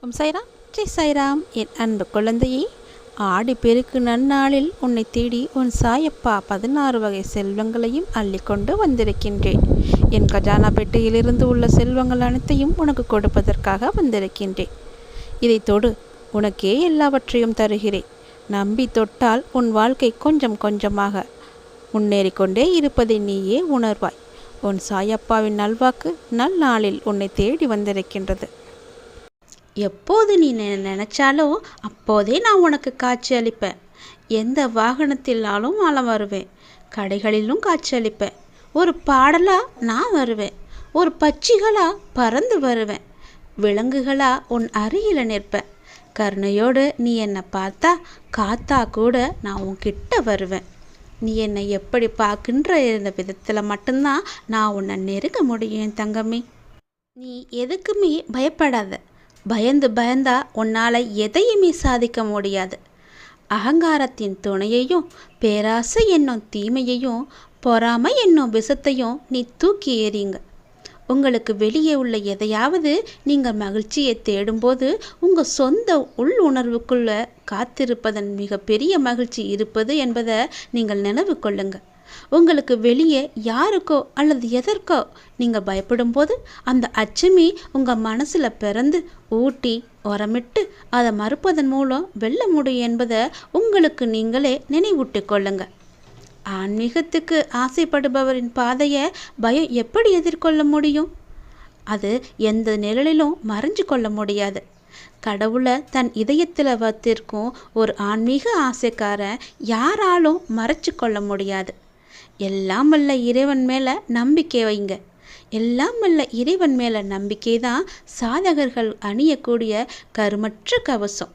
ஓம் சாய்ராம், ஜெய் சாய்ராம். என் அன்பு குழந்தையே, ஆடி பெருக்கு நன்னாளில் உன்னை தேடி உன் சாயப்பா 16 வகை செல்வங்களையும் அள்ளிக்கொண்டு வந்திருக்கின்றேன். என் கஜானா பெட்டியிலிருந்து உள்ள செல்வங்கள் அனைத்தையும் உனக்கு கொடுப்பதற்காக வந்திருக்கின்றேன். இதை தொடு, உனக்கே எல்லாவற்றையும் தருகிறேன். நம்பி தொட்டால் உன் வாழ்க்கை கொஞ்சம் கொஞ்சமாக முன்னேறிக்கொண்டே இருப்பதை நீயே உணர்வாய். உன் சாயப்பாவின் நல்வாக்கு நல்நாளில் உன்னை தேடி வந்திருக்கின்றது. எப்போது நீ நினைச்சாலோ அப்போதே நான் உனக்கு காட்சி அளிப்பேன். எந்த வாகனத்திலாலும் நான் வருவேன். கடைகளிலும் காட்சி அளிப்பேன். ஒரு பாடலாக நான் வருவேன். ஒரு பட்சிகளாக பறந்து வருவேன். விலங்குகளா உன் அருகில் நிற்பேன். கருணையோடு நீ என்னை பார்த்தா காத்தா கூட நான் உன்கிட்ட வருவேன். நீ என்னை எப்படி பார்க்கின்ற இந்த விதத்தில் மட்டும்தான் நான் உன்னை நெருங்க முடியும் என் தங்கமே. நீ எதுக்குமே பயப்படாத. பயந்தா உன்னால் எதையுமே சாதிக்க முடியாது. அகங்காரத்தின் துணையையும் பேராசை என்னும் தீமையையும் பொறாமை என்னும் விஷத்தையும் நீ தூக்கி எறிங்க. உங்களுக்கு வெளியே உள்ள எதையாவது நீங்கள் மகிழ்ச்சியை தேடும்போது உங்கள் சொந்த உள் உணர்வுக்குள்ள காத்திருப்பதன் மிகப்பெரிய மகிழ்ச்சி இருப்பது என்பதை நீங்கள் நினைவு கொள்ளுங்கள். உங்களுக்கு வெளியே யாருக்கோ அல்லது எதற்கோ நீங்கள் பயப்படும்போது அந்த அச்சமே உங்கள் மனசில் பிறந்து ஊட்டி உரமிட்டு அதை மறுப்பதன் மூலம் வெல்ல முடியும் என்பதை உங்களுக்கு நீங்களே நினைவூட்டி கொள்ளுங்க. ஆன்மீகத்துக்கு ஆசைப்படுபவரின் பாதையை பயம் எப்படி எதிர்கொள்ள முடியும்? அது எந்த நிழலிலும் மறைஞ்சு கொள்ள முடியாது. கடவுளை தன் இதயத்தில் வைத்திருக்கும் ஒரு ஆன்மீக ஆசைக்காரன் யாராலும் மறைச்சு கொள்ள முடியாது. எல்லாம் வல்ல இறைவன் மேலே நம்பிக்கை வைங்க. எல்லாம் வல்ல இறைவன் மேலே நம்பிக்கை தான் சாதகர்கள் அணியக்கூடிய கருமற்ற கவசம்.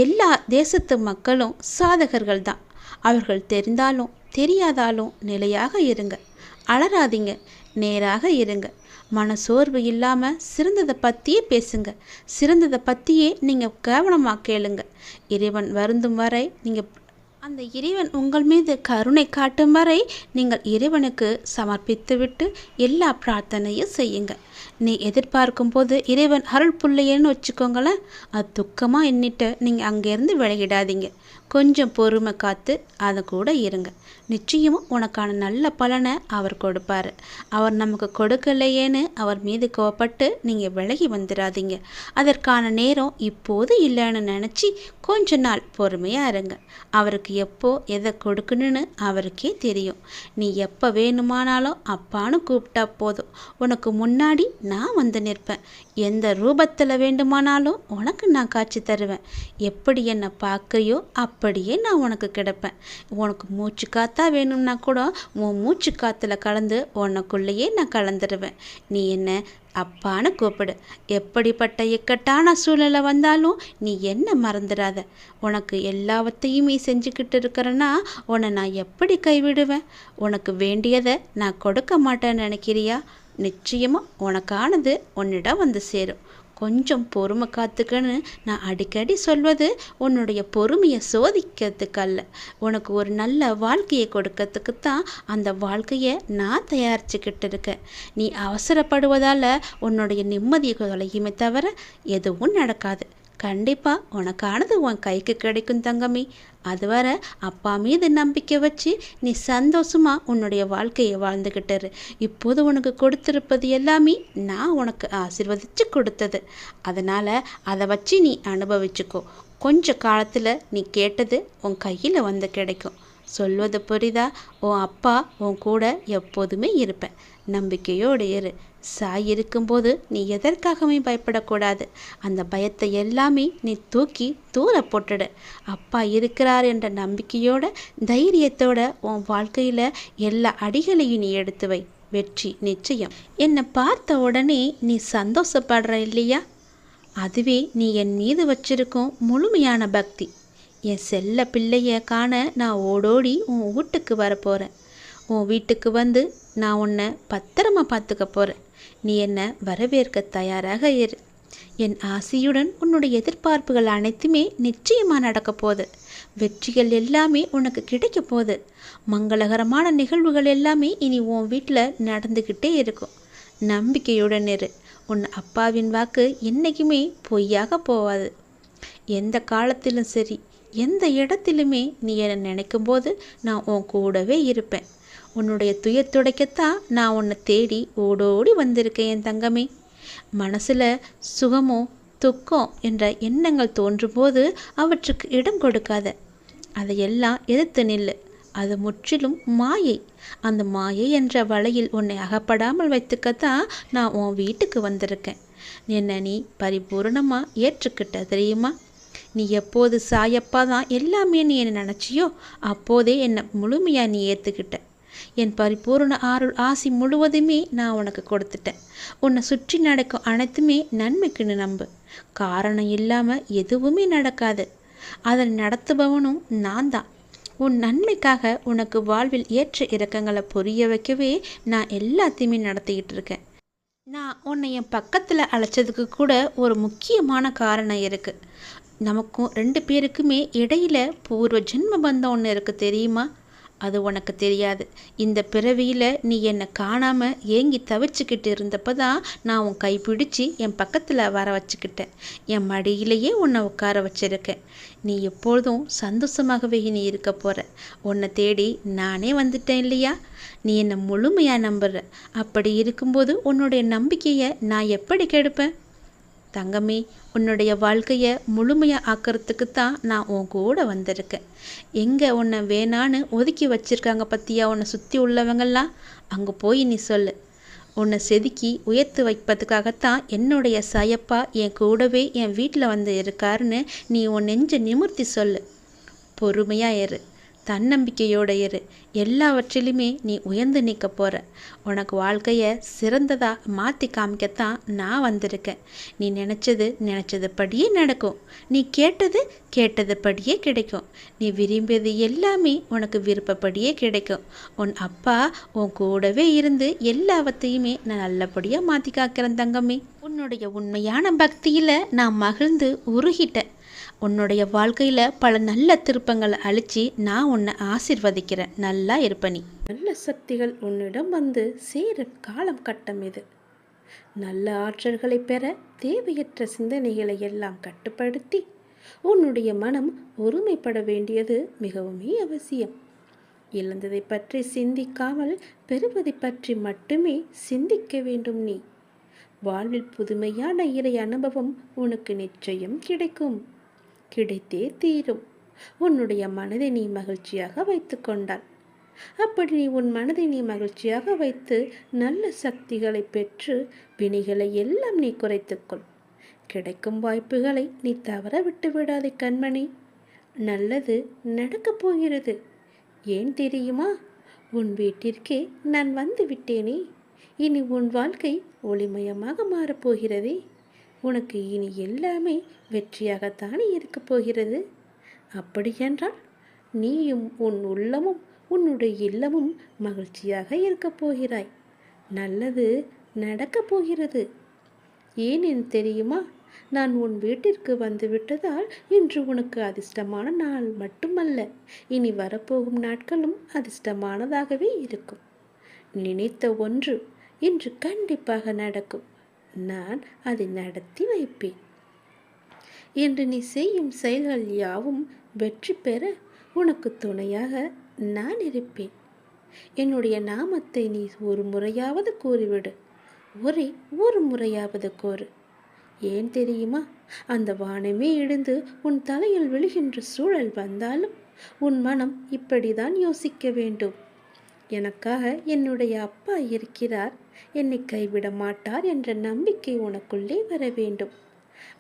எல்லா தேசத்து மக்களும் சாதகர்கள் தான். அவர்கள் தெரிந்தாலும் தெரியாதாலும் நிலையாக இருங்க. அலறாதீங்க, நேராக இருங்க. மனசோர்வு இல்லாமல் சிறந்ததை பற்றியே பேசுங்க. சிறந்ததை பற்றியே நீங்கள் கவனமாக கேளுங்க. இறைவன் வருந்தும் வரை நீங்கள் அந்த இறைவன் உங்கள் மீது கருணை காட்டும் வரை நீங்கள் இறைவனுக்கு சமர்ப்பித்துவிட்டு எல்லா பிரார்த்தனையும் செய்யுங்க. நீ எதிர்பார்க்கும் போது இறைவன் அருள் புள்ளையன்னு வச்சுக்கோங்களேன். அது துக்கமாக எண்ணிட்டு நீங்கள் அங்கேருந்து விலகிடாதீங்க. கொஞ்சம் பொறுமை காத்து அதை கூட இருங்க. நிச்சயமும் உனக்கான நல்ல பலனை அவர் கொடுப்பார். அவர் நமக்கு கொடுக்கலையேன்னு அவர் மீது கோவப்பட்டு நீங்கள் விலகி வந்துடாதீங்க. அதற்கான நேரம் இப்போது இல்லைன்னு நினச்சி கொஞ்ச நாள் பொறுமையாக இருங்க. அவருக்கு எப்போ எதை கொடுக்கணுன்னு அவருக்கே தெரியும். நீ எப்போ வேணுமானாலும் அப்பான்னு கூப்பிட்டா போதும். உனக்கு முன்னாடி நான் வந்து நிற்பேன். எந்த ரூபத்தில் வேண்டுமானாலும் உனக்கு நான் காட்சி தருவேன். எப்படி என்னை பார்க்குறியோ அப்படியே நான் உனக்கு கிடைப்பேன். உனக்கு மூச்சு காத்தா வேணும்னா கூட உன் மூச்சு காற்றுல கலந்து உனக்குள்ளேயே நான் கலந்துடுவேன். நீ என்ன அப்பான்னு கூப்பிடு. எப்படிப்பட்ட இக்கட்டான சூழ்நிலை வந்தாலும் நீ என்ன மறந்துடாத. உனக்கு எல்லாவற்றையுமே செஞ்சுக்கிட்டு இருக்கிறேன்னா உன்னை நான் எப்படி கைவிடுவேன்? உனக்கு வேண்டியதை நான் கொடுக்க மாட்டேன்னு நினைக்கிறியா? நிச்சயமாக உனக்கானது உன்னிடம் வந்து சேரும். கொஞ்சம் பொறுமை காத்துக்கன்னு நான் அடிக்கடி சொல்வது உன்னுடைய பொறுமையை சோதிக்கிறதுக்கு அல்ல, உனக்கு ஒரு நல்ல வாழ்க்கையை கொடுக்கறதுக்கு தான் அந்த வாழ்க்கையை நான் தயாரிச்சுக்கிட்டு இருக்கேன். நீ அவசரப்படுவதால் உன்னுடைய நிம்மதியை தொலையுமே தவிர எதுவும் நடக்காது. கண்டிப்பாக உனக்கானது உன் கைக்கு கிடைக்கும் தங்கமே. அதுவரை அப்பா மீது நம்பிக்கை வச்சு நீ சந்தோஷமாக உன்னுடைய வாழ்க்கையை வாழ்ந்துக்கிட்டாரு. இப்போது உனக்கு கொடுத்துருப்பது எல்லாமே நான் உனக்கு ஆசீர்வதித்து கொடுத்தது. அதனால் அதை வச்சு நீ அனுபவிச்சுக்கோ. கொஞ்ச காலத்தில் நீ கேட்டது உன் கையில் வந்து கிடைக்கும். சொல்வது புரிதா? உன் அப்பா உன் கூட எப்போதுமே இருப்பேன். நம்பிக்கையோடு இரு. சாய் இருக்கும்போது நீ எதற்காகவே பயப்படக்கூடாது. அந்த பயத்தை எல்லாமே நீ தூக்கி தூர போட்டுடு. அப்பா இருக்கிறார் என்ற நம்பிக்கையோட தைரியத்தோட உன் வாழ்க்கையில் எல்லா அடிகளையும் நீ எடுத்து வை. வெற்றி நிச்சயம். என்னை பார்த்த உடனே நீ சந்தோஷப்படுற இல்லையா? அதுவே நீ என் மீது வச்சிருக்கும் முழுமையான பக்தி. என் செல்ல பிள்ளைய காண நான் ஓடோடி உன் வீட்டுக்கு வரப்போகிறேன். உன் வீட்டுக்கு வந்து நான் உன்னை பத்திரமா பார்த்துக்க போகிறேன். நீ என்னை வரவேற்க தயாராக இரு. என் ஆசையுடன் உன்னுடைய எதிர்பார்ப்புகள் அனைத்துமே நிச்சயமாக நடக்க போகுது. வெற்றிகள் எல்லாமே உனக்கு கிடைக்க போகுது. மங்களகரமான நிகழ்வுகள் எல்லாமே இனி உன் வீட்டில் நடந்துக்கிட்டே இருக்கும். நம்பிக்கையுடன் இரு. உன் அப்பாவின் வாக்கு என்றைக்குமே பொய்யாக போகாது. எந்த காலத்திலும் சரி, எந்த இடத்திலுமே நீ என்னை நினைக்கும் போது நான் உன் கூடவே இருப்பேன். உன்னுடைய துயர் துடைக்கத்தான் நான் உன்னை தேடி ஓடோடி வந்திருக்கேன் என் தங்கமே. மனசில் சுகமோ துக்கம் என்ற எண்ணங்கள் தோன்றும்போது அவற்றுக்கு இடம் கொடுக்காத. அதையெல்லாம் எதிர்த்து நில்லு. அது முற்றிலும் மாயை. அந்த மாயை என்ற வலையில் உன்னை அகப்படாமல் வைத்துக்கத்தான் நான் உன் வீட்டுக்கு வந்திருக்கேன். என்னை நீ பரிபூர்ணமாக ஏற்றுக்கிட்ட தெரியுமா? நீ எப்போது சாயப்பா தான் எல்லாமே நீ என்னை நினச்சியோ அப்போதே என்னை முழுமையாக நீ ஏற்றுக்கிட்ட. என் பரிபூர்ண ஆசி முழுவதுமே நான் உனக்கு கொடுத்துட்டேன். உன்னை சுற்றி நடக்கும் அனைத்துமே நன்மைக்குன்னு நம்பு. காரணம் இல்லாமல் எதுவுமே நடக்காது. அதை நடத்துபவனும் நான் தான். உன் நன்மைக்காக உனக்கு வாழ்வில் ஏற்ற இறக்கங்களை புரிய வைக்கவே நான் எல்லாத்தையுமே நடத்திக்கிட்டு இருக்கேன். நான் உன்னை என் பக்கத்தில் அழைச்சதுக்கு கூட ஒரு முக்கியமான காரணம் இருக்குது. நமக்கும் 2 பேருக்குமே இடையில் பூர்வ ஜென்ம பந்தம் ஒன்று இருக்குது தெரியுமா? அது உனக்கு தெரியாது. இந்த பிறவியில் நீ என்னை காணாமல் ஏங்கி தவிச்சுக்கிட்டு இருந்தப்போ தான் நான் உன் கைப்பிடிச்சு என் பக்கத்தில் வர வச்சுக்கிட்டேன். என் மடியிலேயே உன்னை உட்கார வச்சுருக்கேன். நீ எப்பொழுதும் சந்தோஷமாகவே நீ இருக்க போகிற. உன்னை தேடி நானே வந்துட்டேன் இல்லையா? நீ என்னை முழுமையாக நம்புற. அப்படி இருக்கும்போது உன்னுடைய நம்பிக்கையை நான் எப்படி கெடுப்பேன்? தங்கமே, உன்னுடைய வாழ்க்கையை முழுமையாக ஆக்கிறதுக்கு தான் நான் உன் கூட வந்திருக்கேன். எங்கே உன்னை வேணான்னு ஒதுக்கி வச்சிருக்காங்க பற்றியா உன்னை சுற்றி உள்ளவங்கள்லாம்? அங்கே போய் நீ சொல்லு. உன்னை செதுக்கி உயர்த்து வைப்பதுக்காகத்தான் என்னுடைய சாயப்பா என் கூடவே என் வீட்டில் வந்து இருக்காருன்னு நீ உன் நெஞ்சை நிமிர்த்தி சொல்லு. பொறுமையாக இரு, தன்னம்பிக்கையோடு இரு. எல்லாவற்றிலுமே நீ உயர்ந்து நிற்க போகிற. உனக்கு வாழ்க்கையை சிறந்ததாக மாற்றி காமிக்கத்தான் நான் வந்திருக்கேன். நீ நினச்சதுபடியே நடக்கும். நீ கேட்டதுபடியே கிடைக்கும். நீ விரும்பியது எல்லாமே உனக்கு விருப்பப்படியே கிடைக்கும். உன் அப்பா உன் கூடவே இருந்து எல்லாவற்றையுமே நான் நல்லபடியாக மாற்றி காக்கிறேன் தங்கமே. உன்னுடைய உண்மையான பக்தியில் நான் மகிழ்ந்து உருகிட்டேன். உன்னுடைய வாழ்க்கையில் பல நல்ல திருப்பங்களை அழித்து நான் உன்னை ஆசிர்வதிக்கிறேன். நல்லா இருப்ப நீ. நல்ல சக்திகள் உன்னிடம் வந்து சேர காலம் கட்டம் இது. நல்ல ஆற்றல்களை பெற தேவையற்ற சிந்தனைகளை எல்லாம் கட்டுப்படுத்தி உன்னுடைய மனம் ஒருமைப்பட வேண்டியது மிகவுமே அவசியம். இழந்ததை பற்றி சிந்திக்காமல் பெறுவதை பற்றி மட்டுமே சிந்திக்க வேண்டும். நீ வாழ்வில் புதுமையான இறை அனுபவம் உனக்கு நிச்சயம் கிடைத்தே தீரும். உன்னுடைய மனதை நீ மகிழ்ச்சியாக வைத்து கொண்டால், அப்படி நீ உன் மனதை நீ மகிழ்ச்சியாக வைத்து நல்ல சக்திகளை பெற்று வினைகளை எல்லாம் நீ குறைத்துக்கொள். கிடைக்கும் வாய்ப்புகளை நீ தவற விட்டு விடாதே கண்மணி. நல்லது நடக்கப் போகிறது. ஏன் தெரியுமா? உன் வீட்டிற்கே நான் வந்து விட்டேனே. இனி உன் வாழ்க்கை ஒளிமயமாக மாறப்போகிறதே. உனக்கு இனி எல்லாமே வெற்றியாகத்தானே இருக்கப் போகிறது. அப்படியென்றால் நீயும் உன் உள்ளமும் உன்னுடைய இல்லமும் மகிழ்ச்சியாக இருக்கப் போகிறாய். நல்லது நடக்கப் போகிறது. ஏன் தெரியுமா? நான் உன் வீட்டிற்கு வந்து விட்டதால் இன்று உனக்கு அதிர்ஷ்டமான நாள் மட்டுமல்ல, இனி வரப்போகும் நாட்களும் அதிர்ஷ்டமானதாகவே இருக்கும். நினைத்த ஒன்று இன்று கண்டிப்பாக நடக்கும். நான் அதை நடத்தி வைப்பேன். என்று நீ செய்யும் செயல்கள் யாவும் வெற்றி பெற உனக்கு துணையாக நான் இருப்பேன். என்னுடைய நாமத்தை நீ ஒரு முறையாவது கூறிவிடு. ஒரு முறையாவது கூறு. ஏன் தெரியுமா? அந்த வானமே இடிந்து உன் தலையில் விழுகின்ற சூழல் வந்தாலும் உன் மனம் இப்படிதான் யோசிக்க வேண்டும். எனக்காக என்னுடைய அப்பா இருக்கிறார், என்னை கைவிட மாட்டார் என்ற நம்பிக்கை உனக்குள்ளே வர வேண்டும்.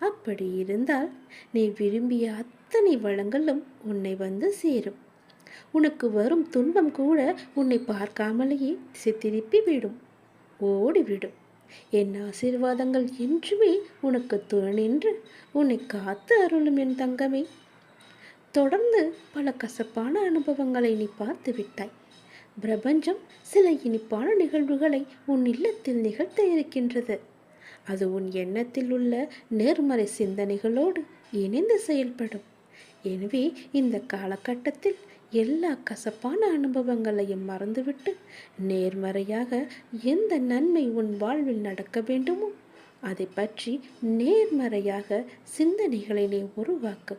அப்படி இருந்தால் நீ விரும்பிய அத்தனை வளங்களும் உன்னை வந்து சேரும். உனக்கு வரும் துன்பம் கூட உன்னை பார்க்காமலேயே திருப்பி விடும், ஓடிவிடும். என் ஆசீர்வாதங்கள் என்றுமே உனக்கு துணை நின்று உன்னை காத்து அருளும் என் தங்கமே. தொடர்ந்து பல கசப்பான அனுபவங்களை நீ பார்த்து விட்டாய். பிரபஞ்சம் சில இனிப்பான நிகழ்வுகளை உன் இல்லத்தில் நிகழ்த்த இருக்கின்றது. அது உன் எண்ணத்தில் உள்ள நேர்மறை சிந்தனைகளோடு இணைந்து செயல்படும். எனவே இந்த காலகட்டத்தில் எல்லா கசப்பான அனுபவங்களையும் மறந்துவிட்டு நேர்மறையாக எந்த நன்மை உன் வாழ்வில் நடக்க வேண்டுமோ அதை பற்றி நேர்மறையாக சிந்தனைகளை நீ உருவாக்கு.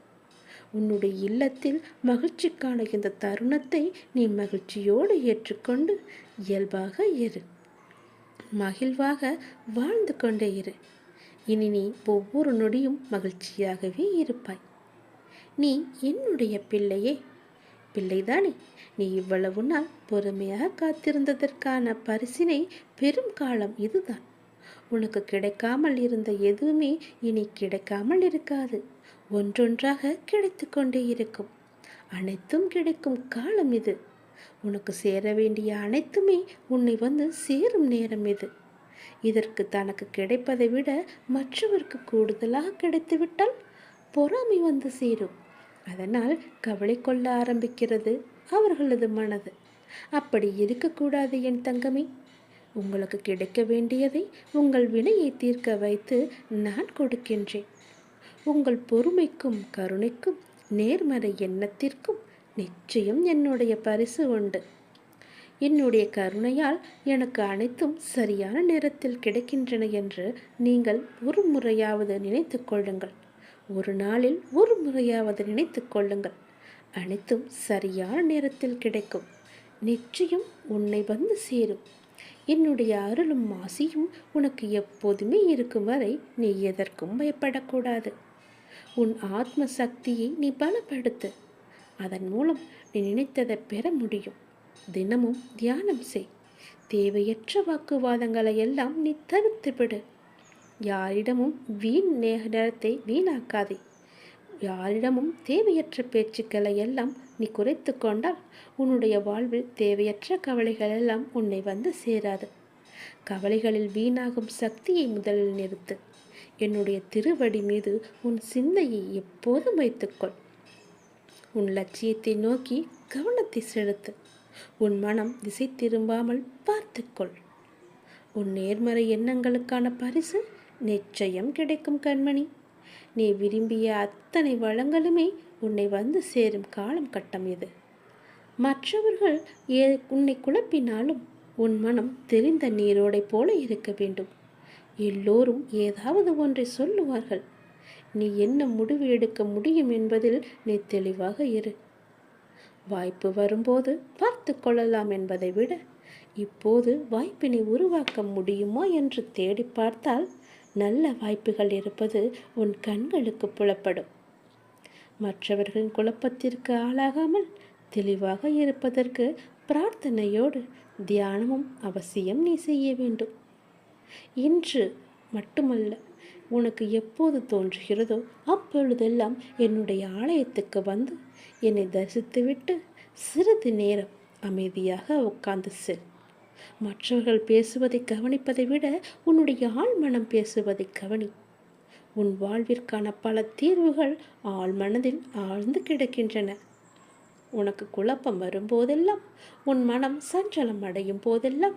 உன்னுடைய இல்லத்தில் மகிழ்ச்சிக்கான இந்த தருணத்தை நீ மகிழ்ச்சியோடு ஏற்றுக்கொண்டு இயல்பாக இரு. மகிழ்வாக வாழ்ந்து கொண்டே இரு. இனி நீ ஒவ்வொரு நொடியும் மகிழ்ச்சியாகவே இருப்பாய். நீ என்னுடைய பிள்ளையே, பிள்ளைதானே. நீ இவ்வளவு நாள் பொறுமையாக காத்திருந்ததற்கான பரிசினை பெரும் காலம் இதுதான். உனக்கு கிடைக்காமல் இருந்த எதுவுமே இனி கிடைக்காமல் இருக்காது. ஒன்றொன்றாக கிடைத்து கொண்டே இருக்கும். அனைத்தும் கிடைக்கும் காலம் இது. உனக்கு சேர வேண்டிய அனைத்துமே உன்னை வந்து சேரும் நேரம் இது. இதற்கு தனக்கு கிடைப்பதை விட மற்றவருக்கு கூடுதலாக கிடைத்துவிட்டால் பொறாமை வந்து சேரும். அதனால் கவலை கொள்ள ஆரம்பிக்கிறது அவர்களது மனது. அப்படி இருக்கக்கூடாது என் தங்கமே. உங்களுக்கு கிடைக்க வேண்டியதை உங்கள் வினையை தீர்க்க வைத்து நான் கொடுக்கின்றேன். உங்கள் பொறுமைக்கும் கருணைக்கும் நேர்மறை எண்ணத்திற்கும் நிச்சயம் என்னுடைய பரிசு உண்டு. என்னுடைய கருணையால் எனக்கு அனைத்தும் சரியான நேரத்தில் கிடைக்கின்றன என்று நீங்கள் ஒரு முறையாவது நினைத்து கொள்ளுங்கள். ஒரு நாளில் ஒரு முறையாவது நினைத்து கொள்ளுங்கள். அனைத்தும் சரியான நேரத்தில் கிடைக்கும். நிச்சயம் உன்னை வந்து சேரும். என்னுடைய அருளும் ஆசியும் உனக்கு எப்போதுமே இருக்கும் வரை நீ எதற்கும் பயப்படக்கூடாது. உன் ஆத்ம சக்தியை நீ பலப்படுத்து. அதன் மூலம் நீ நினைத்ததை பெற முடியும். தினமும் தியானம் செய். தேவையற்ற வாக்குவாதங்களை எல்லாம் நீ தவிர்த்து விடு. யாரிடமும் வீண் நேரத்தை வீணாக்காதே. யாரிடமும் தேவையற்ற பேச்சுக்களை எல்லாம் நீ குறைத்து கொண்டால் உன்னுடைய வாழ்வில் தேவையற்ற கவலைகள் எல்லாம் உன்னை வந்து சேராது. கவலைகளில் வீணாகும் சக்தியை முதலில் நிறுத்து. என்னுடைய திருவடி மீது உன் சிந்தையை எப்போதும் வைத்துக்கொள். உன் லட்சியத்தை நோக்கி கவனத்தை செலுத்து. உன் மனம் திசை திரும்பாமல் பார்த்துக்கொள். உன் நேர்மறை எண்ணங்களுக்கான பரிசு நிச்சயம் கிடைக்கும் கண்மணி. நீ விரும்பிய அத்தனை வளங்களுமே உன்னை வந்து சேரும் காலம் கட்டம் இது. மற்றவர்கள் உன்னை குழப்பினாலும் உன் மனம் தெளிந்த நீரோடை போல இருக்க வேண்டும். எல்லோரும் ஏதாவது ஒன்றை சொல்லுவார்கள். நீ என்ன முடிவு எடுக்க முடியும் என்பதில் நீ தெளிவாக இரு. வாய்ப்பு வரும்போது பார்த்து கொள்ளலாம் என்பதை விட இப்போது வாய்ப்பினை உருவாக்க முடியுமா என்று தேடி பார்த்தால் நல்ல வாய்ப்புகள் இருப்பது உன் கண்களுக்கு புலப்படும். மற்றவர்களின் குழப்பத்திற்கு ஆளாகாமல் தெளிவாக இருப்பதற்கு பிரார்த்தனையோடு தியானமும் அவசியம் நீ செய்ய வேண்டும். இன்று மட்டுமல்ல, உனக்கு எப்போது தோன்றுகிறதோ அப்பொழுதெல்லாம் என்னுடைய ஆலயத்துக்கு வந்து என்னை தரிசித்துவிட்டு சிறிது நேரம் அமைதியாக உட்கார்ந்து செல். மற்றவர்கள் பேசுவதை கவனிப்பதை விட உன்னுடைய ஆழ்மனம் பேசுவதை கவனி. உன் வாழ்விற்கான பல தீர்வுகள் ஆழ்மனதில் ஆழ்ந்து கிடக்கின்றன. உனக்கு குழப்பம் வரும்போதெல்லாம், உன் மனம் சஞ்சலம் அடையும் போதெல்லாம்,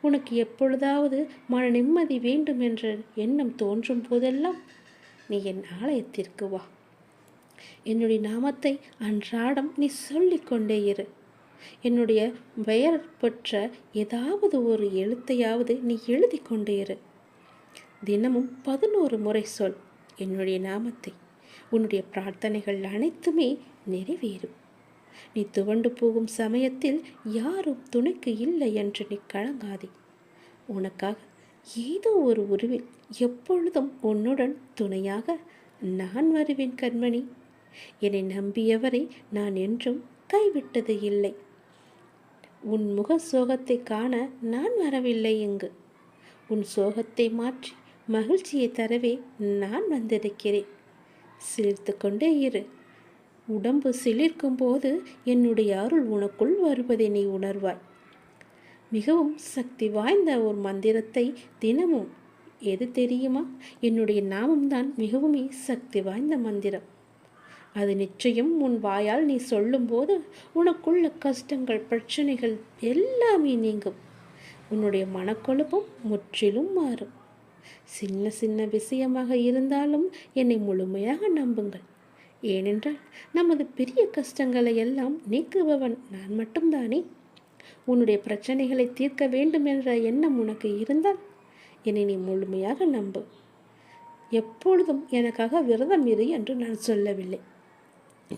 உனக்கு எப்பொழுதாவது மன நிம்மதி வேண்டும் என்ற எண்ணம் தோன்றும் போதெல்லாம் நீ என் ஆலயத்திற்கு வா. என்னுடைய நாமத்தை அன்றாடம் நீ சொல்லிக்கொண்டே இரு. என்னுடைய பெயர் பெற்ற ஏதாவது ஒரு எழுத்தையாவது நீ எழுதி கொண்டே இரு. தினமும் 11 முறை சொல் என்னுடைய நாமத்தை. உன்னுடைய பிரார்த்தனைகள் அனைத்துமே நிறைவேறும். நீ துவண்டு போகும் சமயத்தில் யாரும் துணைக்கு இல்லை என்று நீ கலங்காதே. உனக்காக ஏதோ ஒரு உருவில் எப்பொழுதும் உன்னுடன் துணையாக நான் வருவேன் கண்மணி. என்னை நம்பியவரை நான் என்றும் கைவிட்டது இல்லை. உன் முக சோகத்தை காண நான் வரவில்லை இங்கு. உன் சோகத்தை மாற்றி மகிழ்ச்சியை தரவே நான் வந்திருக்கிறேன். சிலிர்த்து கொண்டே இரு. உடம்பு சிலிர்க்கும் போது என்னுடைய அருள் உனக்குள் வருவதை நீ உணர்வாய். மிகவும் சக்தி வாய்ந்த ஒரு மந்திரத்தை தினமும் எது தெரியுமா? என்னுடைய நாமம்தான் மிகவும் சக்தி வாய்ந்த மந்திரம். அது நிச்சயம் உன் வாயால் நீ சொல்லும்போது உனக்குள்ள கஷ்டங்கள், பிரச்சனைகள் எல்லாமே நீங்கும். உன்னுடைய மனக்குழப்பம் முற்றிலும் மாறும். சின்ன சின்ன விஷயமாக இருந்தாலும் என்னை முழுமையாக நம்புங்கள். ஏனென்றால் நமது பெரிய கஷ்டங்களை எல்லாம் நீக்குபவன் நான் மட்டும்தானே. உன்னுடைய பிரச்சனைகளை தீர்க்க வேண்டும் என்ற எண்ணம் உனக்கு இருந்தால் என்னை நீ முழுமையாக நம்பு. எப்பொழுதும் எனக்காக விரதம் இரு என்று நான் சொல்லவில்லை.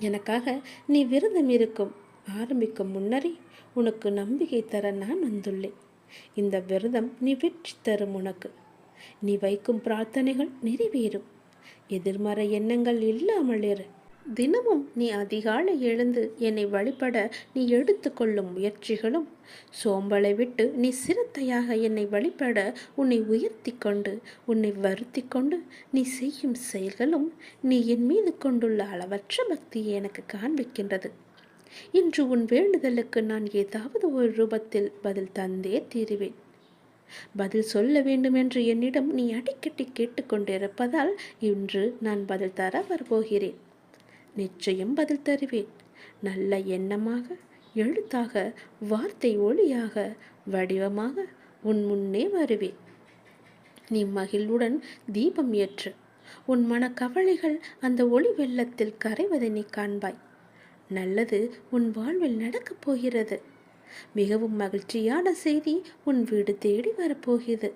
எனக்காக நீ விரதம் இருக்கும் ஆரம்பிக்கும் முன்னரே உனக்கு நம்பிக்கை தர நான் வந்துள்ளேன். இந்த விரதம் நீ வெற்றி தரும். உனக்கு நீ வைக்கும் பிரார்த்தனைகள் நிறைவேறும். எதிர்மறை எண்ணங்கள் இல்லாமல் இரு. தினமும் நீ அதிகாலை எழுந்து என்னை வழிபட நீ எடுத்துக்கொள்ளும் முயற்சிகளும், சோம்பலை விட்டு நீ சிரத்தையாக என்னை வழிபட உன்னை உயர்த்தி கொண்டு உன்னை வருத்தி கொண்டு நீ செய்யும் செயல்களும் நீ என் மீது கொண்டுள்ள அளவற்ற பக்தியை எனக்கு காண்பிக்கின்றது. இன்று உன் வேண்டுதலுக்கு நான் ஏதாவது ஒரு ரூபத்தில் பதில் தந்தே தீருவேன். பதில் சொல்ல வேண்டும் என்று என்னிடம் நீ அடிக்கடி கேட்டுக்கொண்டிருப்பதால் இன்று நான் பதில் தர வரப்போகிறேன். நிச்சயம் பதில் தருவேன். நல்ல எண்ணமாக, எழுத்தாக, வார்த்தை ஒளியாக, வடிவமாக உன் முன்னே வருவேன். நீ மகிழ்வுடன் தீபம் ஏற்று உன் மனக்கவலைகள் அந்த ஒளி வெள்ளத்தில் கரைவதை நீ காண்பாய். நல்லது உன் வாழ்வில் நடக்கப் போகிறது. மிகவும் மகிழ்ச்சியான செய்தி உன் வீடு தேடி வரப்போகிறது.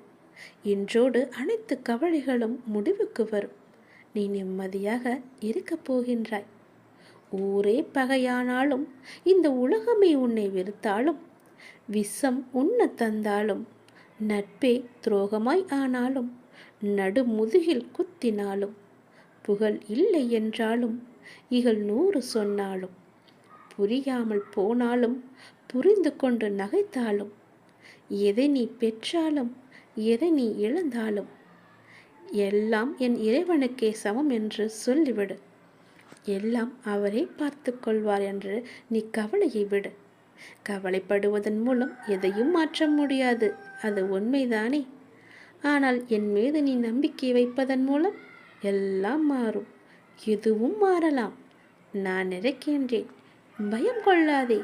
இன்றோடு அனைத்து கவலைகளும் முடிவுக்கு வரும். நீ நிம்மதியாக இருக்கப் போகின்றாய். ஊரே பகையானாலும், இந்த உலகமே உன்னை வெறுத்தாலும், விஷம் உண்ண தந்தாலும், நட்பே துரோகமாய் ஆனாலும், நடுமுதுகில் குத்தினாலும், புகழ் இல்லை என்றாலும், இகழ் 100 சொன்னாலும், புரியாமல் போனாலும், புரிந்து கொண்டு நகைத்தாலும், எதை நீ பெற்றாலும் எதை நீ இழந்தாலும் எல்லாம் என் இறைவனுக்கே சமம் என்று சொல்லிவிடு. எல்லாம் அவரே பார்த்து கொள்வார் என்று நீ கவலையை விடு. கவலைப்படுவதன் மூலம் எதையும் மாற்ற முடியாது, அது உண்மைதானே. ஆனால் என் மீது நீ நம்பிக்கை வைப்பதன் மூலம் எல்லாம் மாறும். எதுவும் மாறலாம். நான் இருக்கின்றேன். பயம் கொள்ளாதே.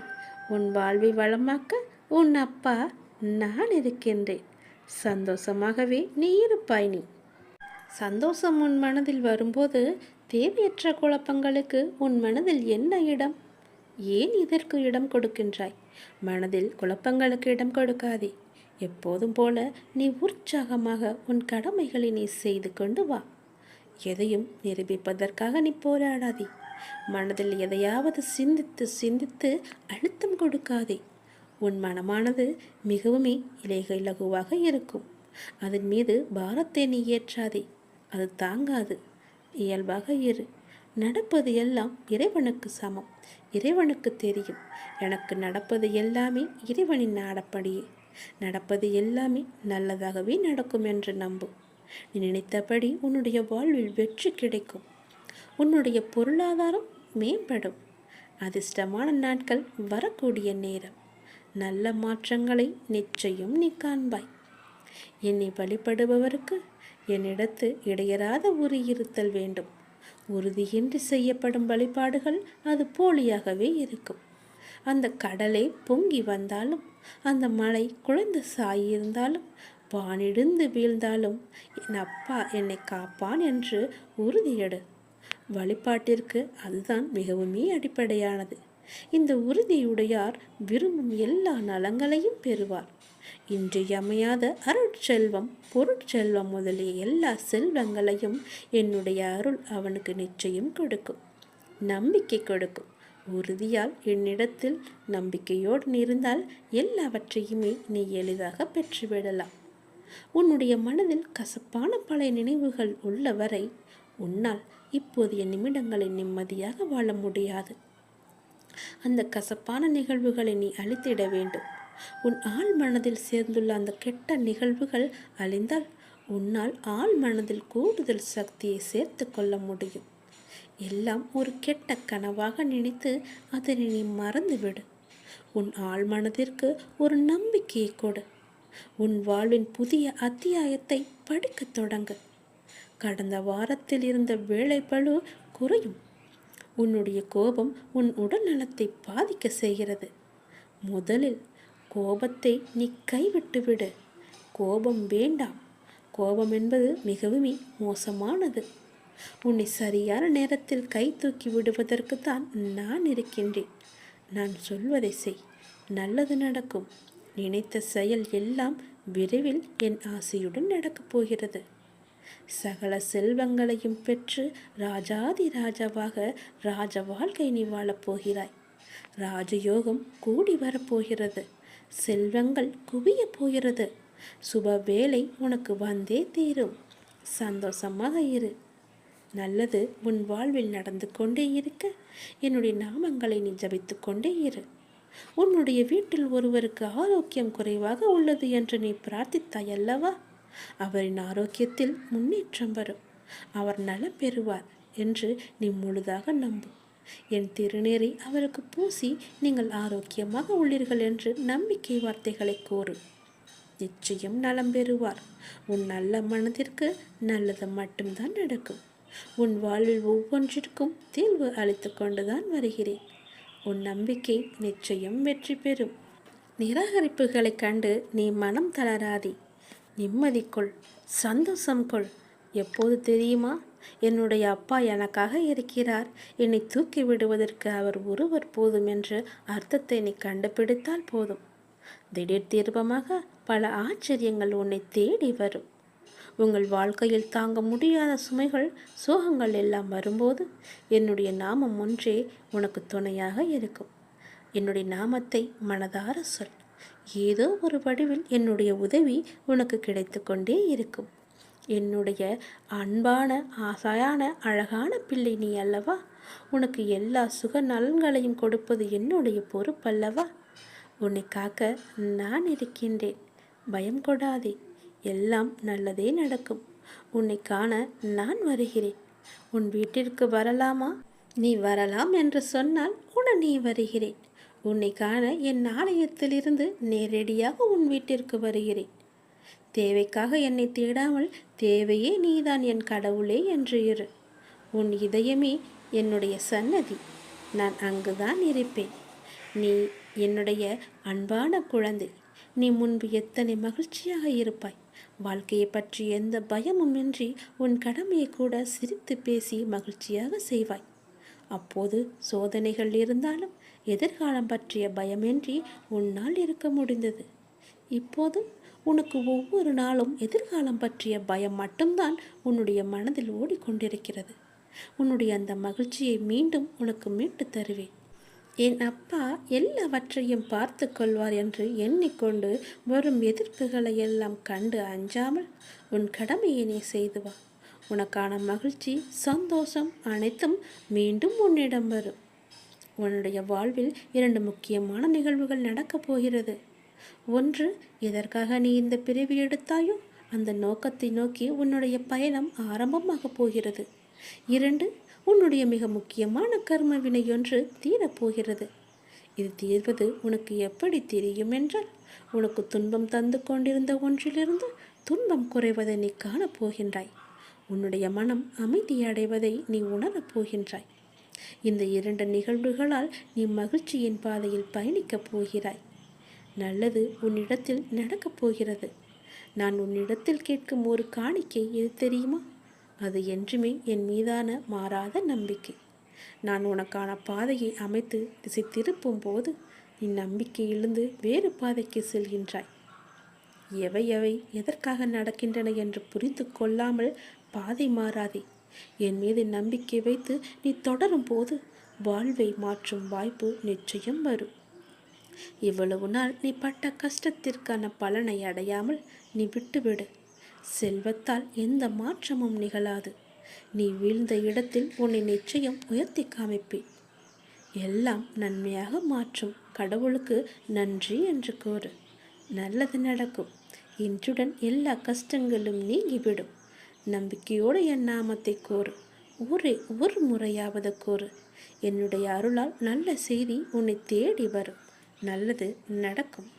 உன் வாழ்வை வளமாக்க உன் அப்பா நான் இருக்கின்றேன். சந்தோஷமாகவே நீ இருப்பாய். நீ சந்தோஷம் உன் மனதில் வரும்போது தேவையற்ற குழப்பங்களுக்கு உன் மனதில் என்ன இடம்? ஏன் இதற்கு இடம் கொடுக்கின்றாய்? மனதில் குழப்பங்களுக்கு இடம் கொடுக்காதே. எப்போதும் போல நீ உற்சாகமாக உன் கடமைகளை நீ செய்து கொண்டு வா. எதையும் நிரூபிப்பதற்காக நீ போராடாதே. மனதில் எதையாவது சிந்தித்து சிந்தித்து அழுத்தம் கொடுக்காதே. உன் மனமானது மிகவுமே இலகுவாக இருக்கும். அதன் மீது பாரத்தை நீ ஏற்றாதே. அது தாங்காது. இயல்பாக இரு. நடப்பது எல்லாம் இறைவனுக்கு சமம். இறைவனுக்கு தெரியும். எனக்கு நடப்பது எல்லாமே இறைவனின் நாடப்படியே. நடப்பது எல்லாமே நல்லதாகவே நடக்கும் என்று நம்பு. நீ நினைத்தபடி உன்னுடைய வாழ்வில் வெற்றி கிடைக்கும். உன்னுடைய பொருளாதாரம் மேம்படும். அதிர்ஷ்டமான நாட்கள் வரக்கூடிய நேரம். நல்ல மாற்றங்களை நிச்சயம் நீ காண்பாய். என்னை வழிபடுபவருக்கு என்னிடத்து இடையறாத உறுதி இருத்தல் வேண்டும். உறுதியின்றி செய்யப்படும் வழிபாடுகள் அது போலியாகவே இருக்கும். அந்த கடலை பொங்கி வந்தாலும், அந்த மலை குழைந்து சாயிருந்தாலும், வானிடிந்து வீழ்ந்தாலும் என் அப்பா என்னை காப்பான் என்று உறுதியெடு. வழிபாட்டிற்கு அதுதான் மிகவுமே அடிப்படையானது. இந்த உறுதியுடையார் விரும்பும் எல்லா நலங்களையும் பெறுவார். இன்றியமையாத அருட்செல்வம், பொருட்செல்வம் முதலிய எல்லா செல்வங்களையும் என்னுடைய அருள் அவனுக்கு நிச்சயம் கொடுக்கும். நம்பிக்கை கொடுக்கும். உறுதியால் என்னிடத்தில் நம்பிக்கையோடு இருந்தால் எல்லாவற்றையுமே நீ எளிதாக பெற்றுவிடலாம். உன்னுடைய மனதில் கசப்பான பழைய நினைவுகள் உள்ளவரை உன்னால் இப்போதைய நிமிடங்களை நிம்மதியாக வாழ முடியாது. அந்த கசப்பான நிகழ்வுகளை நீ அழித்திட வேண்டும். உன் ஆழ் மனதில் சேர்ந்துள்ள அந்த கெட்ட நிகழ்வுகள் அழிந்தால் உன்னால் ஆழ் மனதில் கூடுதல் சக்தியை சேர்த்து கொள்ள முடியும். எல்லாம் ஒரு கெட்ட கனவாக நினைத்து அதனை நீ மறந்துவிடு. உன் ஆழ் மனதிற்கு ஒரு நம்பிக்கையை கொடு. உன் வாழ்வின் புதிய அத்தியாயத்தை படிக்கத் தொடங்கு. கடந்த வாரத்தில் இருந்த வேலைப்பளு குறையும். உன்னுடைய கோபம் உன் உடல் நலத்தை பாதிக்க செய்கிறது. முதலில் கோபத்தை நீ கைவிட்டுவிடு. கோபம் வேண்டாம். கோபம் என்பது மிகவும் மோசமானது. உன்னை சரியான நேரத்தில் கை தூக்கி விடுவதற்கு தான் நான் இருக்கின்றேன். நான் சொல்வதை செய். நல்லது நடக்கும். நினைத்த செயல் எல்லாம் விரைவில் என் ஆசையுடன் நடக்கப் போகிறது. சகல செல்வங்களையும் பெற்று ராஜாதி ராஜாவாக ராஜ வாழ்க்கை நீ வாழப் போகிறாய். ராஜயோகம் கூடி வரப்போகிறது. செல்வங்கள் குவிய போகிறது. சுப வேலை உனக்கு வந்தே தீரும். சந்தோஷமாக இரு. நல்லது உன் வாழ்வில் நடந்து கொண்டே இருக்க என்னுடைய நாமங்களை நீ ஜபித்து கொண்டே இரு. உன்னுடைய வீட்டில் ஒருவருக்கு ஆரோக்கியம் குறைவாக உள்ளது என்று நீ பிரார்த்தித்தாய் அல்லவா? அவரின் ஆரோக்கியத்தில் முன்னேற்றம் வரும். அவர் நலம் பெறுவார் என்று நீ முழுதாக நம்பு. என் திருநீரை அவருக்கு பூசி நீங்கள் ஆரோக்கியமாக உள்ளீர்கள் என்று நம்பிக்கை வார்த்தைகளை கூறு. நிச்சயம் நலம் பெறுவார். உன் நல்ல மனதிற்கு நல்லது மட்டும்தான் நடக்கும். உன் வாழ்வில் ஒவ்வொன்றிற்கும் தீர்வு அளித்து கொண்டுதான் வருகிறேன். உன் நம்பிக்கை நிச்சயம் வெற்றி பெறும். நிராகரிப்புகளை கண்டு நீ மனம் தளராதே. நிம்மதி கொள், சந்தோஷம் கொள். எப்போது தெரியுமா? என்னுடைய அப்பா எனக்காக இருக்கிறார். என்னை தூக்கி விடுவதற்கு அவர் ஒருவர் போதும் என்ற அர்த்தத்தை நீ கண்டுபிடித்தால் போதும். திடீர் தீர்ப்பமாக பல ஆச்சரியங்கள் உன்னை தேடி வரும். உங்கள் வாழ்க்கையில் தாங்க முடியாத சுமைகள், சோகங்கள் எல்லாம் வரும்போது என்னுடைய நாமம் ஒன்றே உனக்கு துணையாக இருக்கும். என்னுடைய நாமத்தை மனதார சொல். ஏதோ ஒரு வடிவில் என்னுடைய உதவி உனக்கு கிடைத்து கொண்டே இருக்கும். என்னுடைய அன்பான ஆசையான அழகான பிள்ளை நீ அல்லவா? உனக்கு எல்லா சுக நலன்களையும் கொடுப்பது என்னுடைய பொறுப்பல்லவா? உன்னை காக்க நான் இருக்கின்றேன். பயம் கொடாதே. எல்லாம் நல்லதே நடக்கும். உன்னை காண நான் வருகிறேன். உன் வீட்டிற்கு வரலாமா? நீ வரலாம் என்று சொன்னால் உடனே வருகிறேன். உன்னை காண என் ஆலயத்திலிருந்து நேரடியாக உன் வீட்டிற்கு வருகிறேன். தேவைக்காக என்னை தேடாமல் தேவையே நீதான் என் கடவுளே என்று இரு. உன் இதயமே என்னுடைய சன்னதி. நான் அங்குதான் இருப்பேன். நீ என்னுடைய அன்பான குழந்தை. நீ முன்பு எத்தனை மகிழ்ச்சியாக இருப்பாய். வாழ்க்கையை பற்றி எந்த பயமும் இன்றி உன் கடமையை கூட சிரித்து பேசி மகிழ்ச்சியாக செய்வாய். அப்போது சோதனைகள் இருந்தாலும் எதிர்காலம் பற்றிய பயமின்றி உன்னால் இருக்க முடிந்தது. இப்போது உனக்கு ஒவ்வொரு நாளும் எதிர்காலம் பற்றிய பயம் மட்டும்தான் உன்னுடைய மனதில் ஓடிக்கொண்டிருக்கிறது. உன்னுடைய அந்த மகிழ்ச்சியை மீண்டும் உனக்கு மீட்டு தருவேன். என் அப்பா எல்லாவற்றையும் பார்த்து கொள்வார் என்று எண்ணிக்கொண்டு வரும் எதிர்ப்புகளை எல்லாம் கண்டு அஞ்சாமல் உன் கடமையை நீ செய்து வா. உனக்கான மகிழ்ச்சி, சந்தோஷம் அனைத்தும் மீண்டும் உன்னிடம் வரும். உன்னுடைய வாழ்வில் 2 முக்கியமான நிகழ்வுகள் நடக்கப் போகிறது. ஒன்று, எதற்காக நீ இந்த பிறவி எடுத்தாயோ அந்த நோக்கத்தை நோக்கி உன்னுடைய பயணம் ஆரம்பமாக போகிறது. 2, உன்னுடைய மிக முக்கியமான கர்ம வினையொன்று தீரப்போகிறது. இது தீர்வது உனக்கு எப்படி தெரியும் என்றால், உனக்கு துன்பம் தந்து கொண்டிருந்த ஒன்றிலிருந்து துன்பம் குறைவதை நீ காணப்போகின்றாய். உன்னுடைய மனம் அமைதி அடைவதை நீ உணரப் போகின்றாய். இந்த 2 நிகழ்வுகளால் நீ மகிழ்ச்சியின் பாதையில் பயணிக்கப் போகிறாய். நல்லது உன்னிடத்தில் நடக்கப் போகிறது. நான் உன்னிடத்தில் கேட்கும் ஒரு காணிக்கை எது தெரியுமா? அது என்றுமே என் மீதான மாறாத நம்பிக்கை. நான் உனக்கான பாதையை அமைத்து திசை திருப்பும் போது நீ நம்பிக்கை இழந்து வேறு பாதைக்கு செல்கின்றாய். எவை எவை எதற்காக நடக்கின்றன என்று புரிந்து கொள்ளாமல் பாதை மாறாதே. என் மீது நம்பிக்கை வைத்து நீ தொடரும் போது வாழ்வை மாற்றும் வாய்ப்பு நிச்சயம் வரும். இவ்வளவு நாள் நீ பட்ட கஷ்டத்திற்கான பலனை அடையாமல் நீ விட்டுவிடு. செல்வத்தால் எந்த மாற்றமும் நிகழாது. நீ வீழ்ந்த இடத்தில் உன்னை நிச்சயம் உயர்த்தி காமிப்பேன். எல்லாம் நன்மையாக மாற்றும் கடவுளுக்கு நன்றி என்று கூறு. நல்லது நடக்கும். இன்றுடன் எல்லா கஷ்டங்களும் நீங்கிவிடும். நம்பிக்கையோடு என் நாமத்தை கூறு. ஒரு முறையாவது கூறு. என்னுடைய அருளால் நல்ல செய்தி உன்னை தேடி வரும். நல்லது நடக்கும்.